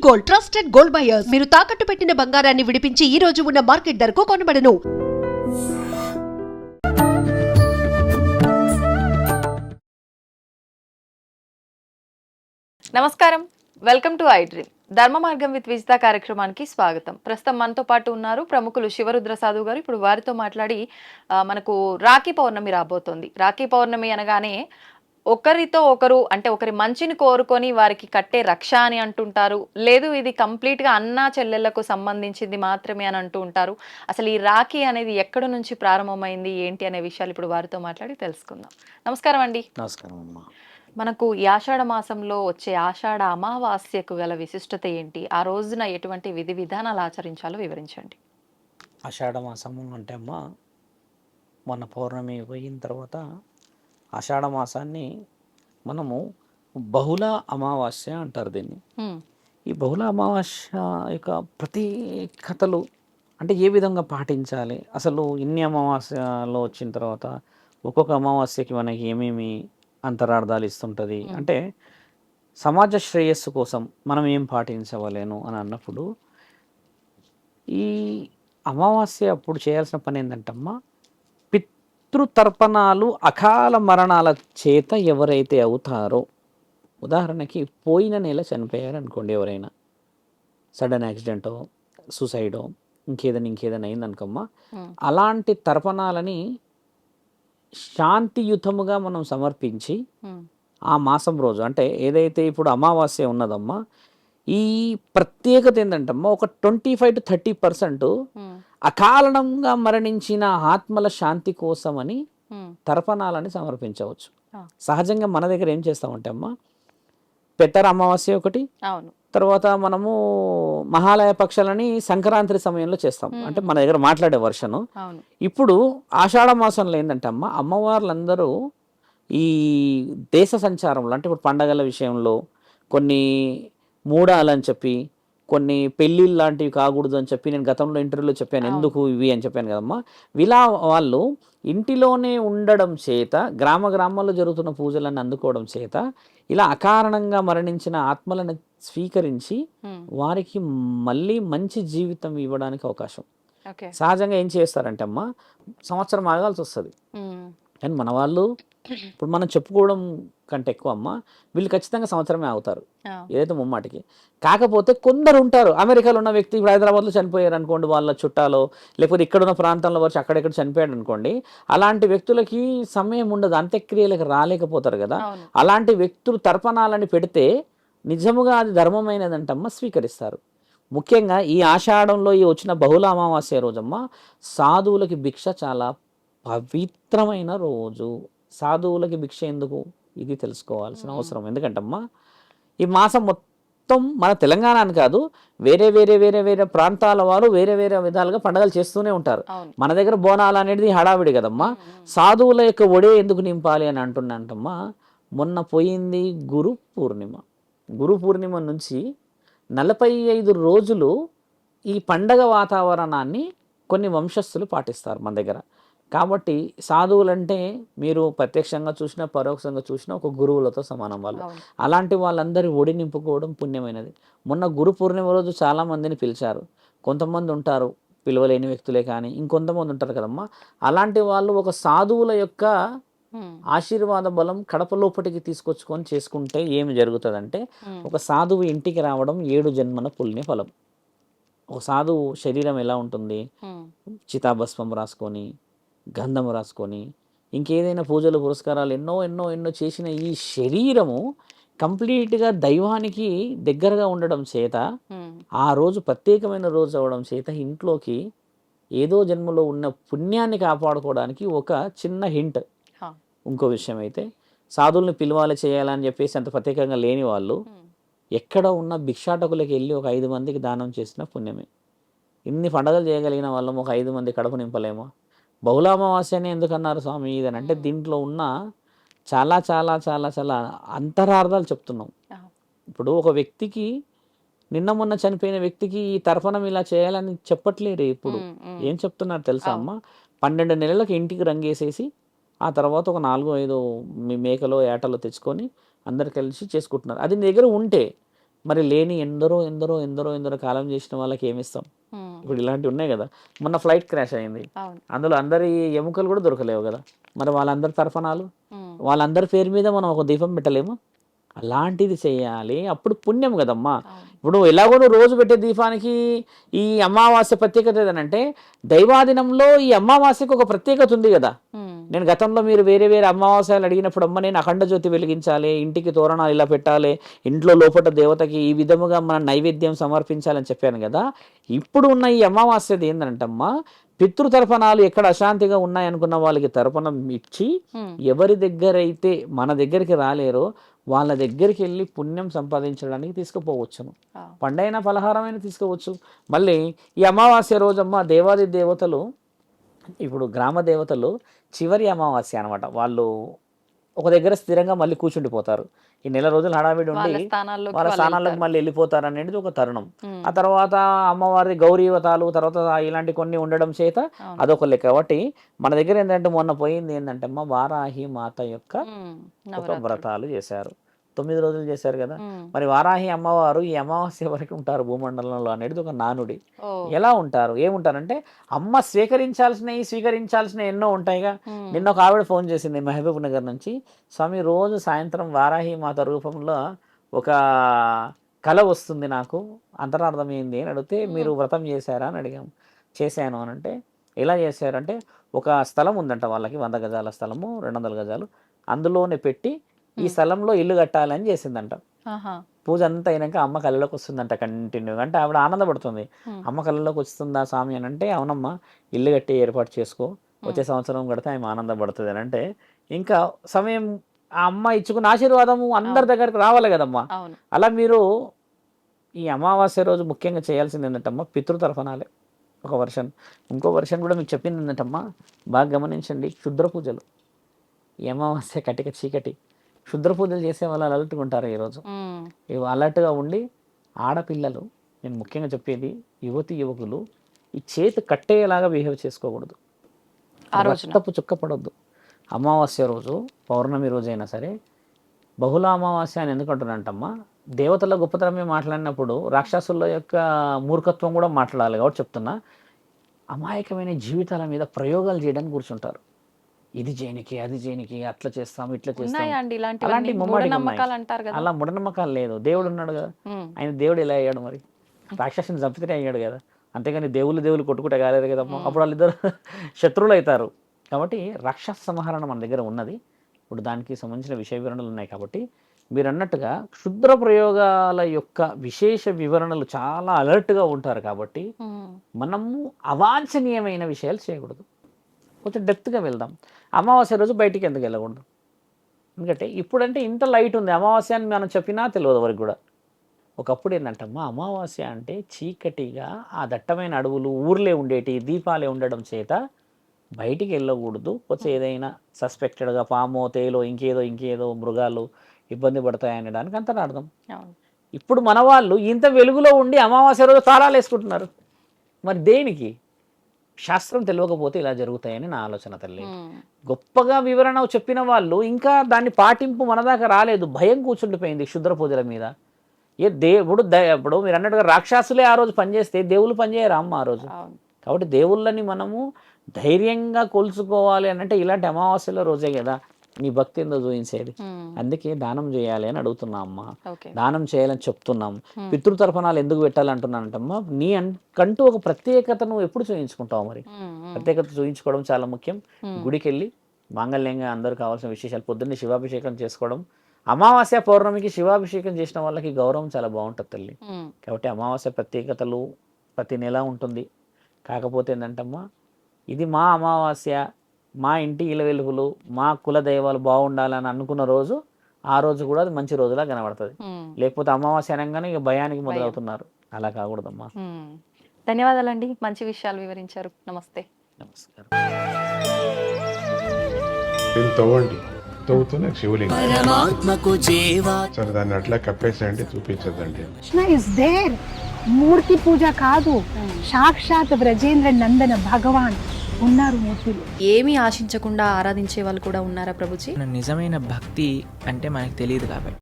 Gold, trusted gold buyers. మీరు తాకట్టు పెట్టిన బంగారాన్ని విడిపించి ఈ రోజు ఉన్న మార్కెట్ ధరకు కొనబడను. నమస్కారం, వెల్కమ్ టు ఐ డ్రీమ్. ధర్మ మార్గం విత్ విజిత కార్యక్రమానికి స్వాగతం. ప్రస్తుతం మనతో పాటు ఉన్నారు ప్రముఖులు శివరుద్ర సాధు గారు. ఇప్పుడు వారితో మాట్లాడి మనకు రాఖీ పౌర్ణమి రాబోతోంది. రాఖీ పౌర్ణమి అనగానే ఒకరితో ఒకరు అంటే ఒకరి మంచిని కోరుకొని వారికి కట్టే రక్ష అని అంటుంటారు. లేదు, ఇది కంప్లీట్గా అన్నా చెల్లెళ్లకు సంబంధించింది మాత్రమే అని అంటూ ఉంటారు. అసలు ఈ రాఖీ అనేది ఎక్కడి నుంచి ప్రారంభమైంది ఏంటి అనే విషయాలు ఇప్పుడు వారితో మాట్లాడి తెలుసుకుందాం. నమస్కారం అండి. నమస్కారం అమ్మా. మనకు ఈ ఆషాఢ మాసంలో వచ్చే ఆషాఢ అమావాస్యకు గల విశిష్టత ఏంటి? ఆ రోజున ఎటువంటి విధి విధానాలు ఆచరించాలో వివరించండి. ఆషాఢ మాసము అంటే అమ్మా, మొన్న పౌర్ణమి పోయిన తర్వాత ఆషాఢ మాసాన్ని మనము బహుళ అమావాస్య అంటారు దీన్ని. ఈ బహుళ అమావాస్య యొక్క ప్రత్యేకతలు అంటే ఏ విధంగా పాటించాలి, అసలు ఇన్ని అమావాస్యలో వచ్చిన తర్వాత ఒక్కొక్క అమావాస్యకి మనకి ఏమేమి అంతరార్థాలు ఇస్తుంటుంది అంటే సమాజ శ్రేయస్సు కోసం మనం ఏం పాటించవలేను అని అన్నప్పుడు ఈ అమావాస్య అప్పుడు చేయాల్సిన పని ఏంటంటమ్మా, పితృతర్పణాలు అకాల మరణాల చేత ఎవరైతే అవుతారో, ఉదాహరణకి పోయిన నెల చనిపోయారు అనుకోండి, ఎవరైనా సడన్ యాక్సిడెంటో సూసైడో ఇంకేదైనా అయిందనుకోమ్మా, అలాంటి తర్పణాలని శాంతియుతముగా మనం సమర్పించి ఆ మాసం రోజు అంటే ఏదైతే ఇప్పుడు అమావాస్య ఉన్నదమ్మా, ఈ ప్రత్యేకత ఏంటంటమ్మా, ఒక 25-30% అకారణంగా మరణించిన ఆత్మల శాంతి కోసమని తర్పణాలని సమర్పించవచ్చు. సహజంగా మన దగ్గర ఏం చేస్తామంటే అమ్మా, పెద్దర అమావాస్య ఒకటి, తర్వాత మనము మహాలయ పక్షాలని సంక్రాంతి సమయంలో చేస్తాం. అంటే మన దగ్గర మాట్లాడే వర్షను. ఇప్పుడు ఆషాఢ మాసంలో ఏంటంటే అమ్మ, అమ్మవార్లందరూ ఈ దేశ సంచారంలో అంటే ఇప్పుడు పండగల విషయంలో కొన్ని మూడాలని చెప్పి, కొన్ని పెళ్ళిళ్ళు లాంటివి కాకూడదు అని చెప్పి నేను గతంలో ఇంటర్వ్యూలో చెప్పాను, ఎందుకు ఇవి అని చెప్పాను కదమ్మా. ఇలా వాళ్ళు ఇంటిలోనే ఉండడం చేత, గ్రామాల్లో జరుగుతున్న పూజలను అందుకోవడం చేత ఇలా అకారణంగా మరణించిన ఆత్మలను స్వీకరించి వారికి మళ్ళీ మంచి జీవితం ఇవ్వడానికి అవకాశం. సహజంగా ఏం చేస్తారంటే అమ్మా, సంవత్సరం ఆగాల్సి వస్తుంది. కానీ మన వాళ్ళు ఇప్పుడు మనం చెప్పుకోవడం కంటే ఎక్కువ అమ్మ, వీళ్ళు ఖచ్చితంగా సంవత్సరమే అవుతారు ఏదైతే ముమ్మాటికి. కాకపోతే కొందరు ఉంటారు, అమెరికాలో ఉన్న వ్యక్తి ఇప్పుడు హైదరాబాద్లో చనిపోయారు అనుకోండి, వాళ్ళ చుట్టాలో లేకపోతే ఇక్కడున్న ప్రాంతంలో వచ్చి అక్కడెక్కడ చనిపోయాడు అనుకోండి, అలాంటి వ్యక్తులకి సమయం ఉండదు, అంత్యక్రియలకు రాలేకపోతారు కదా. అలాంటి వ్యక్తులు తర్పణాలని పెడితే నిజముగా అది ధర్మమైనదంటమ్మ స్వీకరిస్తారు. ముఖ్యంగా ఈ ఆషాఢంలో ఈ వచ్చిన బహుళ అమావాస్య రోజమ్మ, సాధువులకి భిక్ష చాలా పవిత్రమైన రోజు. సాధువులకి భిక్ష ఎందుకు, ఇది తెలుసుకోవాల్సిన అవసరం. ఎందుకంటమ్మా, ఈ మాసం మొత్తం మన తెలంగాణ అని కాదు, వేరే వేరే వేరే వేరే ప్రాంతాల వారు వేరే వేరే విధాలుగా పండుగలు చేస్తూనే ఉంటారు. మన దగ్గర బోనాలు అనేది హడావిడి కదమ్మా. సాధువుల యొక్క ఒడే ఎందుకు నింపాలి అని అంటున్నాంటమ్మా, మొన్న పోయింది గురు పూర్ణిమ. గురు పూర్ణిమ నుంచి 45 రోజులు ఈ పండగ వాతావరణాన్ని కొన్ని వంశస్థులు పాటిస్తారు మన దగ్గర. కాబట్టి సాధువులంటే మీరు ప్రత్యక్షంగా చూసినా పరోక్షంగా చూసినా ఒక గురువులతో సమానం వాళ్ళు. అలాంటి వాళ్ళందరి ఒడి నింపుకోవడం పుణ్యమైనది. మొన్న గురు పూర్ణిమ రోజు చాలామందిని పిలిచారు. కొంతమంది ఉంటారు పిలవలేని వ్యక్తులే, కానీ ఇంకొంతమంది ఉంటారు కదమ్మా, అలాంటి వాళ్ళు ఒక సాధువుల యొక్క ఆశీర్వాద బలం కడప లోపటికి తీసుకొచ్చుకొని చేసుకుంటే ఏమి జరుగుతుందంటే, ఒక సాధువు ఇంటికి రావడం 7 జన్మల పుణ్య ఫలం. ఒక సాధువు శరీరం ఎలా ఉంటుంది, చితాభస్మం రాసుకొని, గంధం రాసుకొని, ఇంకేదైనా పూజలు పురస్కారాలు ఎన్నో ఎన్నో ఎన్నో చేసిన ఈ శరీరము కంప్లీట్గా దైవానికి దగ్గరగా ఉండడం చేత, ఆ రోజు ప్రత్యేకమైన రోజు అవడం చేత ఇంట్లోకి ఏదో జన్మలో ఉన్న పుణ్యాన్ని కాపాడుకోవడానికి ఒక చిన్న హింట్. ఇంకో విషయం అయితే, సాధువుల్ని పిలవాలి చేయాలని చెప్పేసి అంత ప్రత్యేకంగా లేని వాళ్ళు ఎక్కడ ఉన్న భిక్షాటకులకి వెళ్ళి ఒక 5 మందికి దానం చేసిన పుణ్యమే. ఇన్ని పండుగలు చేయగలిగిన వాళ్ళం ఒక 5 మంది కడుపు నింపలేమో. బహుళ అమావాస్యని ఎందుకన్నారు స్వామి ఇదని అంటే, దీంట్లో ఉన్న చాలా చాలా చాలా చాలా అంతరార్థాలు చెప్తున్నాం. ఇప్పుడు ఒక వ్యక్తికి నిన్న మొన్న చనిపోయిన వ్యక్తికి ఈ తర్పణం ఇలా చేయాలని చెప్పట్లేరు. ఇప్పుడు ఏం చెప్తున్నారు తెలుసా అమ్మ, 12 నెలలకు ఇంటికి రంగేసేసి ఆ తర్వాత ఒక 4-5 మేకలో ఏటలో తెచ్చుకొని అందరు కలిసి చేసుకుంటున్నారు. అది నీ దగ్గర ఉంటే మరి లేని ఎందరో ఎందరో ఎందరో ఎందరో కాలం చేసిన వాళ్ళకి ఏమిస్తాం? ఇప్పుడు ఇలాంటివి ఉన్నాయి కదా, మొన్న ఫ్లైట్ క్రాష్ అయింది, అవును. అందులో అందరి ఎముకలు కూడా దొరకలేవు కదా, మరి వాళ్ళందరి తర్పణాలు, వాళ్ళందరి పేరు మీద మనం ఒక దీపం పెట్టలేము? అలాంటిది చేయాలి, అప్పుడు పుణ్యం కదమ్మా. ఇప్పుడు ఎలాగో నువ్వు రోజు పెట్టే దీపానికి ఈ అమావాస్య ప్రత్యేకత ఏదనంటే, దైవాదినంలో ఈ అమావాస్యకు ఒక ప్రత్యేకత ఉంది కదా. నేను గతంలో మీరు వేరే వేరే అమావాస్యలు అడిగినప్పుడు, అమ్మ నేను అఖండ జ్యోతి వెలిగించాలి, ఇంటికి తోరణాలు ఇలా పెట్టాలి, ఇంట్లో లోపల దేవతకి ఈ విధముగా మనం నైవేద్యం సమర్పించాలని చెప్పాను కదా. ఇప్పుడు ఉన్న ఈ అమావాస్యది ఏంటంటమ్మా, పితృతర్పణాలు ఎక్కడ అశాంతిగా ఉన్నాయనుకున్న వాళ్ళకి తర్పణం ఇచ్చి, ఎవరి దగ్గర అయితే మన దగ్గరికి రాలేరో వాళ్ళ దగ్గరికి వెళ్ళి పుణ్యం సంపాదించడానికి తీసుకుపోవచ్చును. పండైన ఫలహారమైన తీసుకోవచ్చు. మళ్ళీ ఈ అమావాస్య రోజమ్మ దేవాది దేవతలు, ఇప్పుడు గ్రామ దేవతలు చివరి అమావాస్య అనమాట, వాళ్ళు ఒక దగ్గర స్థిరంగా మళ్ళీ కూర్చుండిపోతారు. ఈ నెల రోజులు హడావిడి ఉండి వాళ్ళ స్థానాలకు మళ్ళీ వెళ్ళిపోతారు అనేది ఒక తరుణం. ఆ తర్వాత అమ్మవారి గౌరీవతాలు తర్వాత ఇలాంటి కొన్ని ఉండడం చేత అదొక లెక్క. కాబట్టి మన దగ్గర ఏంటంటే మొన్న పోయింది ఏంటంటే అమ్మ వారాహి మాత యొక్క ఒక వ్రతాలు చేశారు, 9 రోజులు చేశారు కదా. మరి వారాహి అమ్మవారు ఈ అమావాస్య వరకు ఉంటారు భూమండలంలో అనేది ఒక నానుడి. ఎలా ఉంటారు, ఏముంటారంటే అమ్మ స్వీకరించాల్సిన ఎన్నో ఉంటాయిగా. నిన్న ఒక ఆవిడ ఫోన్ చేసింది మహబూబ్ నగర్ నుంచి, స్వామి రోజు సాయంత్రం వారాహి మాత రూపంలో ఒక కళ వస్తుంది నాకు, అంతరార్థం ఏంది అని అడిగితే, మీరు వ్రతం చేశారా అని అడిగాము. చేశాను అని అంటే, ఎలా చేశారంటే ఒక స్థలం ఉందంట వాళ్ళకి, 100 గజాల స్థలము 200 గజాలు, అందులోనే పెట్టి ఈ స్థలంలో ఇల్లు కట్టాలని చేసిందంట. పూజ అంతా అయినాక అమ్మ కళ్ళలోకి వస్తుందంట కంటిన్యూగా. అంటే ఆవిడ ఆనందపడుతుంది, అమ్మ కళ్ళలోకి వస్తుందా స్వామి అని అంటే, అవునమ్మా ఇల్లు కట్టి ఏర్పాటు చేసుకో, వచ్చే సంవత్సరం కడితే ఆమె ఆనందపడుతుంది అని అంటే, ఇంకా సమయం ఆ అమ్మ ఇచ్చుకున్న ఆశీర్వాదము అందరి దగ్గరికి రావాలి కదమ్మా. అలా మీరు ఈ అమావాస్య రోజు ముఖ్యంగా చేయాల్సింది ఏంటంటమ్మా, పితృతర్పణాలే ఒక వర్షన్. ఇంకో వర్షన్ కూడా మీకు చెప్పింది ఏంటంటమ్మా, బాగా గమనించండి, క్షుద్ర పూజలు. ఈ అమావాస్య కటిక చీకటి, క్షుద్ర పూజలు చేసే వాళ్ళు అలర్ట్గా ఉంటారు ఈరోజు. అలర్ట్గా ఉండి, ఆడపిల్లలు, నేను ముఖ్యంగా చెప్పేది యువతి యువకులు, ఈ చేతి కట్టేలాగా బిహేవ్ చేసుకోకూడదు, రక్తపు చుక్క పడొద్దు. అమావాస్య రోజు పౌర్ణమి రోజు అయినా సరే, బహుళ అమావాస్య అని ఎందుకంటున్నాంటమ్మా, దేవతల గొప్పతనమే మాట్లాడినప్పుడు రాక్షసుల యొక్క మూర్ఖత్వం కూడా మాట్లాడాలి కాబట్టి చెప్తున్నా. అమాయకమైన జీవితాల మీద ప్రయోగాలు చేయడానికి కూర్చుంటారు, ఇది చేయనికి అది చేయనికి, అట్లా చేస్తాం ఇట్లా చేస్తాం, అలాంటి అలా మూఢనమ్మకాలు లేదు. దేవుడు ఉన్నాడు కదా, ఆయన దేవుడు ఎలా అయ్యాడు మరి, రాక్షసుని చంపితే అయ్యాడు కదా, అంతేగాని దేవుళ్ళు కొట్టుకుంటే కాలేదు కదమ్మా. అప్పుడు వాళ్ళిద్దరు శత్రువులు అవుతారు. కాబట్టి రాక్షస సంహరణ మన దగ్గర ఉన్నది. ఇప్పుడు దానికి సంబంధించిన విషయ వివరణలు ఉన్నాయి. కాబట్టి మీరు అన్నట్టుగా క్షుద్ర ప్రయోగాల యొక్క విశేష వివరణలు చాలా అలర్ట్గా ఉంటారు. కాబట్టి మనము అవాంఛనీయమైన విషయాలు చేయకూడదు, కొంచెం డెప్త్గా వెళ్దాం. అమావాస్య రోజు బయటికి ఎందుకు వెళ్ళకూడదు, ఎందుకంటే ఇప్పుడంటే ఇంత లైట్ ఉంది, అమావాస్య అని మనం చెప్పినా తెలియదు వరకు కూడా. ఒకప్పుడు ఏంటంటమ్మా, అమావాస్య అంటే చీకటిగా ఆ దట్టమైన అడవులు ఊర్లే ఉండేటి, దీపాలే ఉండడం చేత బయటికి వెళ్ళకూడదు, కొంచెం ఏదైనా సస్పెక్టెడ్గా పామో తేలో ఇంకేదో మృగాలు ఇబ్బంది పడతాయి అనడానికి అంత అర్థం. ఇప్పుడు మన వాళ్ళు ఇంత వెలుగులో ఉండి అమావాస్య రోజు తాళాలు వేసుకుంటున్నారు, మరి దేనికి? శాస్త్రం తెలియకపోతే ఇలా జరుగుతాయని నా ఆలోచన తల్లి. గొప్పగా వివరణ చెప్పిన వాళ్ళు ఇంకా దాన్ని పాటింపు మన దాకా రాలేదు, భయం కూర్చుండిపోయింది క్షుద్ర పూజల మీద. ఇప్పుడు మీరు అన్నట్టుగా రాక్షసులే ఆ రోజు పనిచేస్తే దేవుళ్ళు పనిచేయరు అమ్మ ఆ రోజు. కాబట్టి దేవుళ్ళని మనము ధైర్యంగా కొలుచుకోవాలి అని అంటే ఇలాంటి అమావాస్యల రోజే కదా నీ భక్తి ఏందో చూపించేది. అందుకే దానం చేయాలి అని అడుగుతున్నా అమ్మ, దానం చేయాలని చెప్తున్నాం. పితృతర్పణాలు ఎందుకు పెట్టాలంటున్నానంటమ్మా, నీ కంటూ ఒక ప్రత్యేకతను ఎప్పుడు చూయించుకుంటావు, మరి ప్రత్యేకత చూయించుకోవడం చాలా ముఖ్యం. గుడికి వెళ్ళి మాంగళ్యంగా అందరూ కావాల్సిన విశేషాలు, పొద్దున్నే శివాభిషేకం చేసుకోవడం. అమావాస్య పౌర్ణమికి శివాభిషేకం చేసిన వాళ్ళకి గౌరవం చాలా బాగుంటుంది తల్లి. కాబట్టి అమావాస్య ప్రత్యేకతలు ప్రతి నెల ఉంటుంది. కాకపోతే ఏంటంటమ్మా, ఇది మా అమావాస్య, మా ఇంటి ఇల వెలుగులు, మా కుల దైవాలు బాగుండాలని అనుకున్న రోజు, ఆ రోజు కూడా అది మంచి రోజులా కనబడుతుంది. లేకపోతే అమావాస్య అనగానే ఇక భయానికి మొదలవుతున్నారు, అలా కాకూడదమ్మా. ధన్యవాదాలండి, మంచి విషయాలు వివరించారు. నమస్తే. నమస్కారం. తవ్వుతూనే శివలింగం, సరే దాన్ని అట్లా కప్పేసేయండి, చూపించదండి. కృష్ణ ఇస్ దేర్, మూర్తి పూజ కాదు, సాక్షాత్ బ్రజేంద్ర నందన భగవాన్ ఉన్నారు మూర్తులు. ఏమీ ఆశించకుండా ఆరాధించే వాళ్ళు కూడా ఉన్నారా ప్రభుజీ? నిజమైన భక్తి అంటే మనకు తెలియదు కాబట్టి